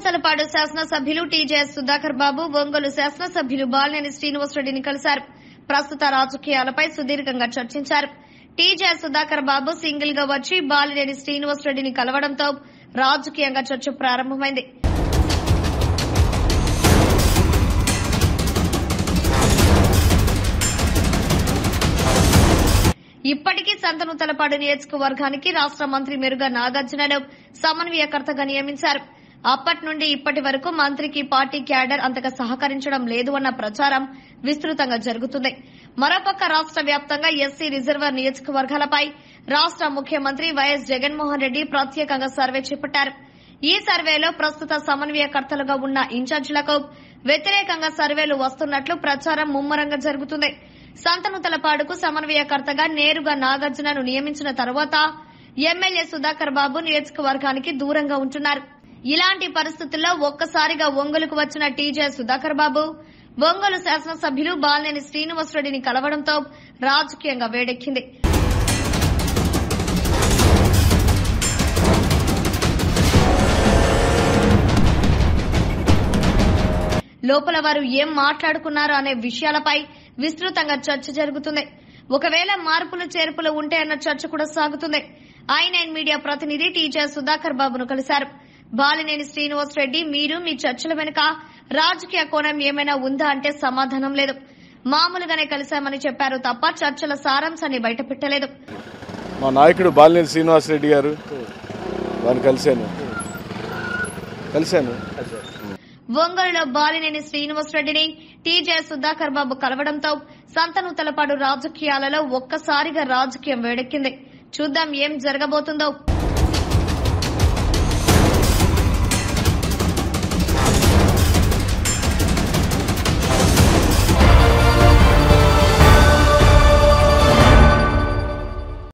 సంతనూతలపాడు శాసనసభ్యులు టీజేఎస్ సుధాకర్ బాబు, ఒంగోలు శాసనసభ్యులు బాలినేని శ్రీనివాసరెడ్డిని కలిశారు. ప్రస్తుత రాజకీయాలపై సుదీర్ఘంగా చర్చించారు. టీజేఎస్ సుధాకర్ బాబు సింగిల్ గా వచ్చి బాలినేని శ్రీనివాసరెడ్డిని కలవడంతో రాజకీయంగా చర్చ ప్రారంభమైంది. ఇప్పటికీ సంతనూతలపాడు నియోజకవర్గానికి రాష్ట మంత్రి మెరుగ నాగార్జునను సమన్వయకర్తగా నియమించారు. అప్పటి నుండి ఇప్పటి వరకు మంత్రికి పార్టీ క్యాడర్ అంతగా సహకరించడం లేదు అన్న ప్రచారం విస్తృతంగా జరుగుతుంది. మరోపక్క రాష్ట వ్యాప్తంగా ఎస్సీ రిజర్వర్ నియోజకవర్గాలపై రాష్ట ముఖ్యమంత్రి వైఎస్ జగన్మోహన్ రెడ్డి ప్రత్యేకంగా సర్వే చేపట్టారు. ఈ సర్వేలో ప్రస్తుత సమన్వయకర్తలుగా ఉన్న ఇన్ఛార్జీలకు వ్యతిరేకంగా సర్వేలు వస్తున్నట్లు ప్రచారం ముమ్మరంగా జరుగుతుంది. సంతనూతలపాడుకు సమన్వయకర్తగా నేరుగా నాగార్జునను నియమించిన తర్వాత ఎమ్మెల్యే సుధాకర్ బాబు నియోజకవర్గానికి దూరంగా ఉంటున్నారు. ఇలాంటి పరిస్థితుల్లో ఒక్కసారిగా ఒంగోలుకు వచ్చిన టీజేఎస్ సుధాకర్ బాబు ఒంగోలు శాసనసభ్యులు బాలినేని శ్రీనివాసరెడ్డిని కలవడంతో రాజకీయంగా వేడెక్కింది. లోపల వారు ఏం మాట్లాడుకున్నారు అనే విషయాలపై విస్తృతంగా చర్చ జరుగుతుంది. ఒకవేళ మార్పులు చేర్పులు ఉంటే అన్న చర్చ కూడా సాగుతుంది. I9 మీడియా ప్రతినిధి టీజేఎస్ సుధాకర్ బాబును కలిశారు. బాలినేని శ్రీనివాసరెడ్డి, మీరు మీ చర్చల వెనుక రాజకీయ కోణం ఏమైనా ఉందా అంటే సమాధానం లేదు. మామూలుగానే కలిశామని చెప్పారు తప్ప చర్చల సారాంశాన్ని బయటపెట్టలేదు. మా నాయకుడు బాలినేని శ్రీనివాసరెడ్డి గారు వారిని కలిశాను. ఒంగోలులో బాలినేని శ్రీనివాసరెడ్డిని టీజేఎస్ సుధాకర్ బాబు కలవడంతో సంతనూతలపాడు రాజకీయాలలో ఒక్కసారిగా రాజకీయం వేడెక్కింది. చూద్దాం ఏం జరగబోతుందో.